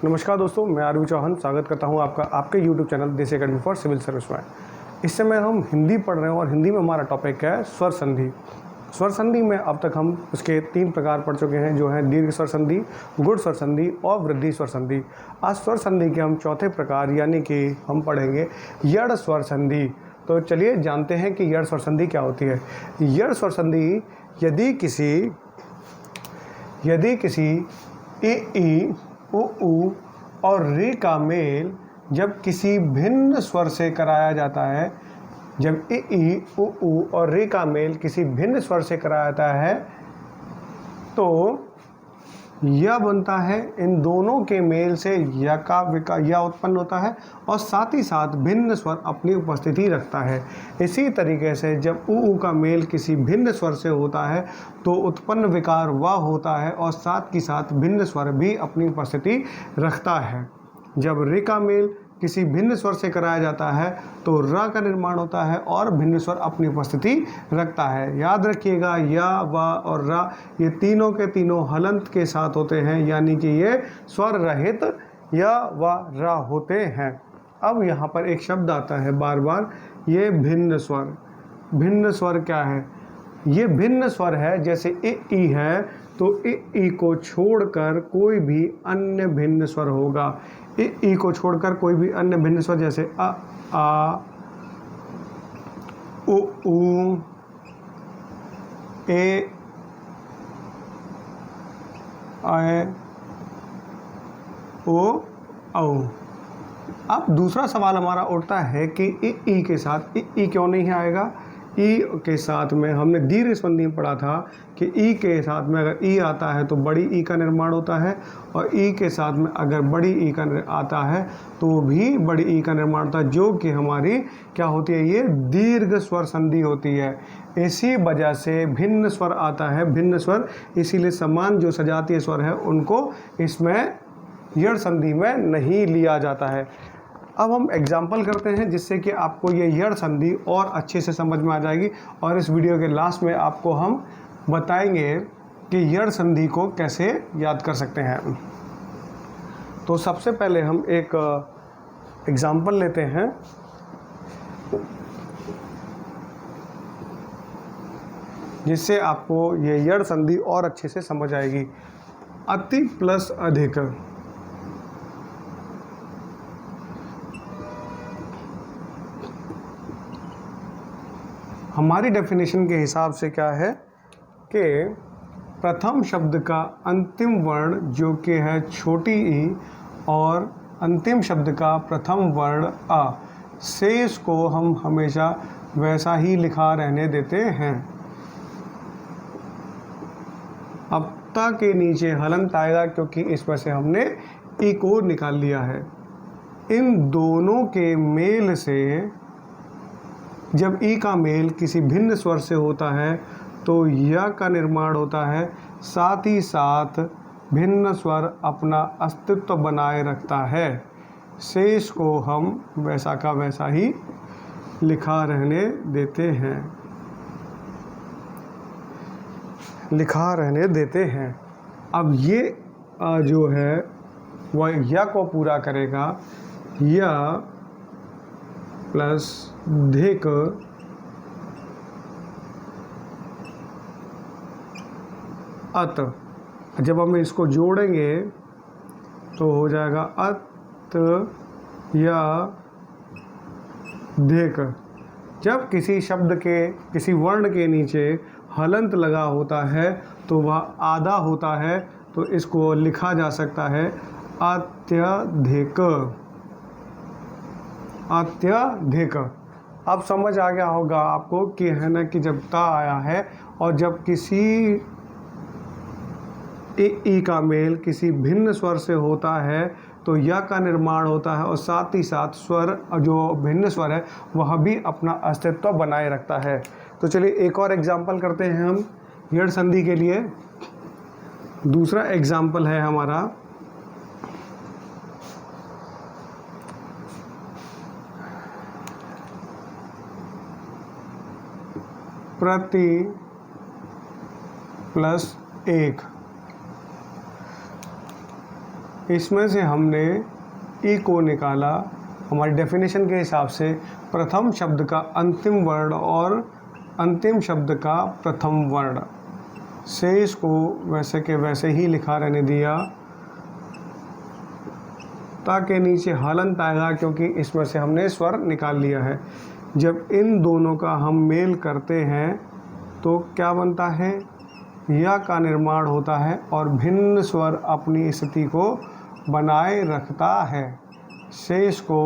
नमस्कार दोस्तों, मैं आरवी चौहान स्वागत करता हूं आपका आपके YouTube चैनल देसी अकेडमी फॉर सिविल सर्विस में। इस समय हम हिंदी पढ़ रहे हैं और हिंदी में हमारा टॉपिक है स्वर संधि। स्वर संधि में अब तक हम उसके 3 प्रकार पढ़ चुके हैं, जो हैं दीर्घ स्वर संधि, गुण स्वर संधि और वृद्धि स्वर संधि। आज स्वर संधि के हम चौथे प्रकार यानी कि हम पढ़ेंगे यड़ स्वर संधि। तो चलिए जानते हैं कि यड़ स्वर संधि क्या होती है। यड़ स्वर संधि यदि किसी ई, उ और रे का मेल जब किसी भिन्न स्वर से कराया जाता है, जब ई, उ और रे का मेल किसी भिन्न स्वर से कराया जाता है तो यह बनता है। इन दोनों के मेल से या का या उत्पन्न होता है और साथ ही साथ भिन्न स्वर अपनी उपस्थिति रखता है। इसी तरीके से जब उ का मेल किसी भिन्न स्वर से होता है तो उत्पन्न विकार व होता है और साथ ही साथ भिन्न स्वर भी अपनी उपस्थिति रखता है। जब रे का मेल किसी भिन्न स्वर से कराया जाता है तो र का निर्माण होता है और भिन्न स्वर अपनी उपस्थिति रखता है। याद रखिएगा, या, व और रा ये तीनों के तीनों हलंत के साथ होते हैं, यानी कि ये स्वर रहित या व रा होते हैं। अब यहाँ पर एक शब्द आता है बार बार, ये भिन्न स्वर। भिन्न स्वर क्या है? ये भिन्न स्वर है। जैसे ई है तो ई को छोड़कर कोई भी अन्य भिन्न स्वर होगा। ई को छोड़कर कोई भी अन्य भिन्न स्वर, जैसे आ, उ, ए, ओ, औ। अब दूसरा सवाल हमारा उठता है कि ई के साथ ई क्यों नहीं आएगा। ई के साथ में हमने दीर्घ संधि में पढ़ा था कि ई के साथ में अगर ई आता है तो बड़ी ई का निर्माण होता है, और ई के साथ में अगर बड़ी ई का आता है तो भी बड़ी ई का निर्माण होता है, जो कि हमारी क्या होती है, ये दीर्घ स्वर संधि होती है। इसी वजह से भिन्न स्वर आता है। भिन्न स्वर इसीलिए समान जो सजातीय स्वर है उनको इसमें यड़ संधि में नहीं लिया जाता है। अब हम एग्जाम्पल करते हैं जिससे कि आपको ये यड़ संधि और अच्छे से समझ में आ जाएगी, और इस वीडियो के लास्ट में आपको हम बताएंगे कि यड़ संधि को कैसे याद कर सकते हैं। तो सबसे पहले हम एक एग्जाम्पल लेते हैं। जिससे आपको ये यड़ संधि और अच्छे से समझ आएगी। अति प्लस अधिक। हमारी डेफिनेशन के हिसाब से क्या है कि प्रथम शब्द का अंतिम वर्ण जो कि है छोटी ई और अंतिम शब्द का प्रथम वर्ण अ, शेष को हम हमेशा वैसा ही लिखा रहने देते हैं। अब ता के नीचे हलंत आएगा क्योंकि इसमें से हमने ई को निकाल लिया है। इन दोनों के मेल से जब ई का मेल किसी भिन्न स्वर से होता है तो य का निर्माण होता है, साथ ही साथ भिन्न स्वर अपना अस्तित्व बनाए रखता है। शेष को हम वैसा का वैसा ही लिखा रहने देते हैं। अब ये जो है वह य को पूरा करेगा। य प्लस धिक अत। जब हम इसको जोड़ेंगे तो हो जाएगा अत या धिक। जब किसी शब्द के किसी वर्ण के नीचे हलंत लगा होता है तो वह आधा होता है, तो इसको लिखा जा सकता है अत्यधिक। अत्यधिक। अब समझ आ गया होगा आपको कि है ना कि जब ता आया है और जब किसी ई का मेल किसी भिन्न स्वर से होता है तो या का निर्माण होता है और साथ ही साथ स्वर जो भिन्न स्वर है वह भी अपना अस्तित्व बनाए रखता है। तो चलिए एक और एग्जाम्पल करते हैं हम यड़ संधि के लिए। दूसरा एग्जाम्पल है हमारा प्रति प्लस एक। इसमें से हमने ई को निकाला। हमारी डेफिनेशन के हिसाब से प्रथम शब्द का अंतिम वर्ण और अंतिम शब्द का प्रथम वर्ण, शेष को वैसे के वैसे ही लिखा रहने दिया। ता के नीचे हलंत आएगा क्योंकि इसमें से हमने स्वर निकाल लिया है। जब इन दोनों का हम मेल करते हैं तो क्या बनता है, या का निर्माण होता है और भिन्न स्वर अपनी स्थिति को बनाए रखता है। शेष को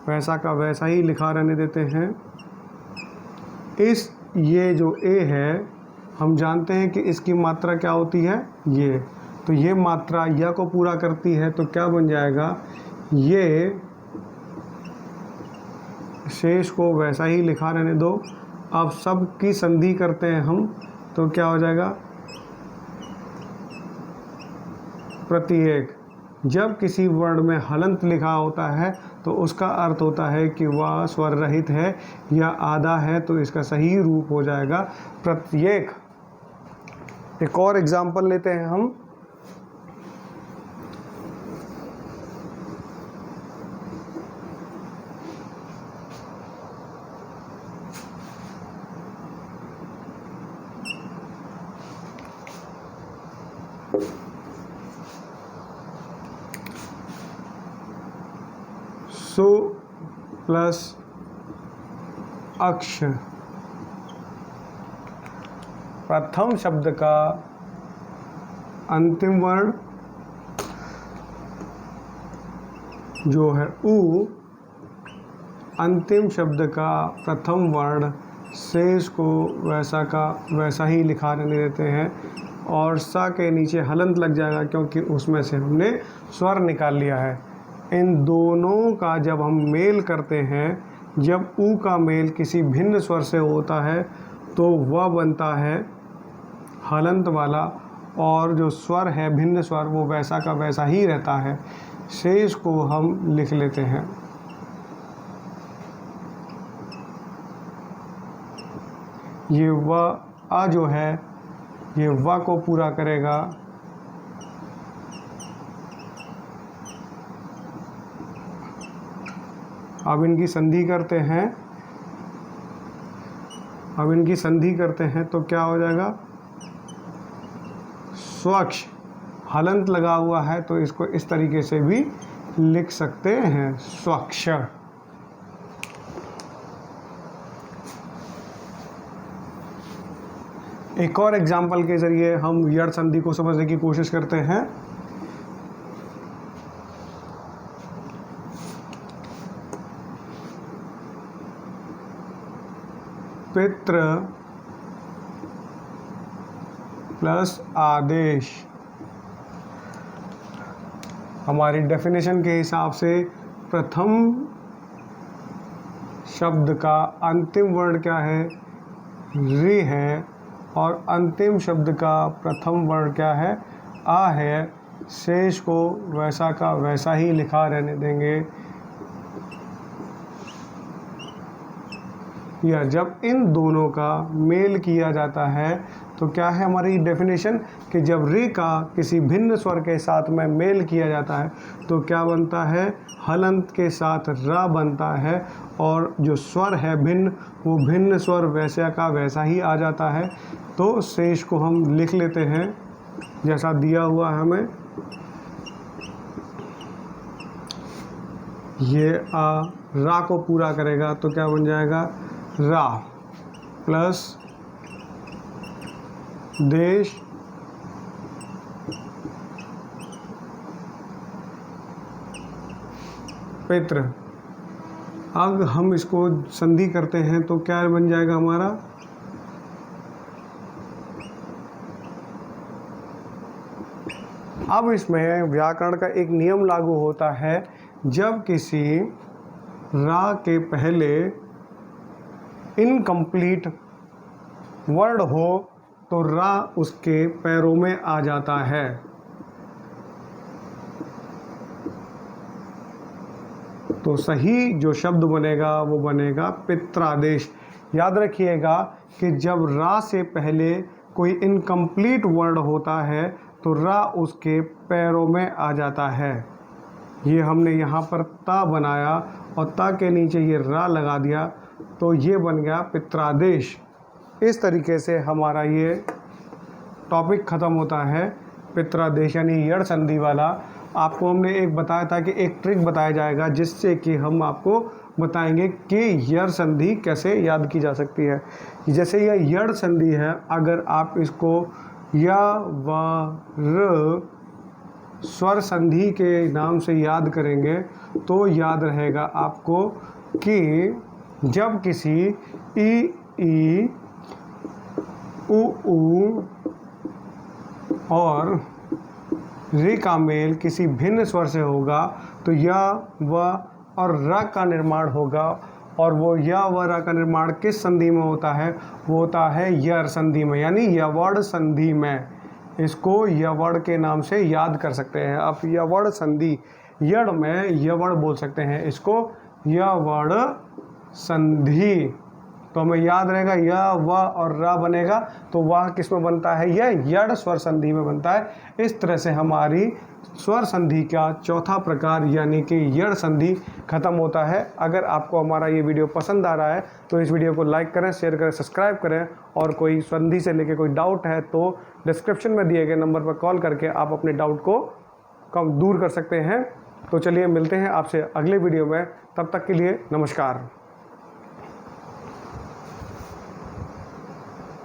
वैसा का वैसा ही लिखा रहने देते हैं। ये जो ए है हम जानते हैं कि इसकी मात्रा क्या होती है, ये, तो ये मात्रा या को पूरा करती है, तो क्या बन जाएगा, ये शेष को वैसा ही लिखा रहने दो। अब सब की संधि करते हैं हम, तो क्या हो जाएगा, प्रत्येक। जब किसी वर्ण में हलंत लिखा होता है तो उसका अर्थ होता है कि वह स्वर रहित है या आधा है, तो इसका सही रूप हो जाएगा प्रत्येक। एक और एग्जाम्पल लेते हैं हम। सु प्लस अक्ष, प्रथम शब्द का अंतिम वर्ण जो है उ, अंतिम शब्द का प्रथम वर्ण, शेष को वैसा का वैसा ही लिखा रहने देते हैं और सा के नीचे हलंत लग जाएगा क्योंकि उसमें से हमने स्वर निकाल लिया है। इन दोनों का जब हम मेल करते हैं, जब ऊ का मेल किसी भिन्न स्वर से होता है तो वह बनता है हलंत वाला, और जो स्वर है भिन्न स्वर वो वैसा का वैसा ही रहता है। शेष को हम लिख लेते हैं। ये व आ जो है ये व को पूरा करेगा, अब इनकी संधि करते हैं। अब इनकी संधि करते हैं तो क्या हो जाएगा, स्वच्छ। हलंत लगा हुआ है तो इसको इस तरीके से भी लिख सकते हैं, स्वच्छ। एक और एग्जाम्पल के ज़रिए हम यड़ संधि को समझने की कोशिश करते हैं। पितृ प्लस आदेश, हमारी डेफिनेशन के हिसाब से प्रथम शब्द का अंतिम वर्ण क्या है, रि है, और अंतिम शब्द का प्रथम वर्ण क्या है, आ है। शेष को वैसा का वैसा ही लिखा रहने देंगे। या जब इन दोनों का मेल किया जाता है तो क्या है हमारी डेफिनेशन, कि जब रे का किसी भिन्न स्वर के साथ में मेल किया जाता है तो क्या बनता है, हलंत के साथ रा बनता है, और जो स्वर है भिन्न वो भिन्न स्वर वैसा का वैसा ही आ जाता है। तो शेष को हम लिख लेते हैं जैसा दिया हुआ है हमें। ये आ रा को पूरा करेगा तो क्या बन जाएगा, रा प्लस देश पितृ। अब हम इसको संधि करते हैं तो क्या बन जाएगा हमारा, अब इसमें व्याकरण का एक नियम लागू होता है। जब किसी रा के पहले इनकम्प्लीट वर्ड हो तो रा उसके पैरों में आ जाता है। तो सही जो शब्द बनेगा वो बनेगा पित्रादेश। याद रखिएगा कि जब रा से पहले कोई इनकम्प्लीट वर्ड होता है तो रा उसके पैरों में आ जाता है। ये हमने यहाँ पर ता बनाया और ता के नीचे ये रा लगा दिया तो ये बन गया पित्रादेश। इस तरीके से हमारा ये टॉपिक ख़त्म होता है, पित्रादेश यानी यड़ संधि वाला। आपको हमने एक बताया था कि एक ट्रिक बताया जाएगा जिससे कि हम आपको बताएंगे कि यड़ संधि कैसे याद की जा सकती है। जैसे यह यड़ संधि है, अगर आप इसको या व र स्वर संधि के नाम से याद करेंगे तो याद रहेगा आपको कि जब किसी ई उ और रे का मेल किसी भिन्न स्वर से होगा तो य व और र का निर्माण होगा। और वो य व र का निर्माण किस संधि में होता है? वो होता है यड़ संधि में, यानी यवड़ संधि में। इसको यवड़ के नाम से याद कर सकते हैं आप। यवड़ संधि, यड़ में यवड़ बोल सकते हैं इसको, यवड़ संधि। तो हमें याद रहेगा य व और र बनेगा तो वह किस में बनता है? यह यड़ स्वर संधि में बनता है। इस तरह से हमारी स्वर संधि का चौथा प्रकार यानी कि यड़ संधि खत्म होता है। अगर आपको हमारा ये वीडियो पसंद आ रहा है तो इस वीडियो को लाइक करें, शेयर करें, सब्सक्राइब करें। और कोई संधि से लेके कोई डाउट है तो डिस्क्रिप्शन में दिए गए नंबर पर कॉल करके आप अपने डाउट को कम दूर कर सकते हैं। तो चलिए मिलते हैं आपसे अगले वीडियो में, तब तक के लिए नमस्कार।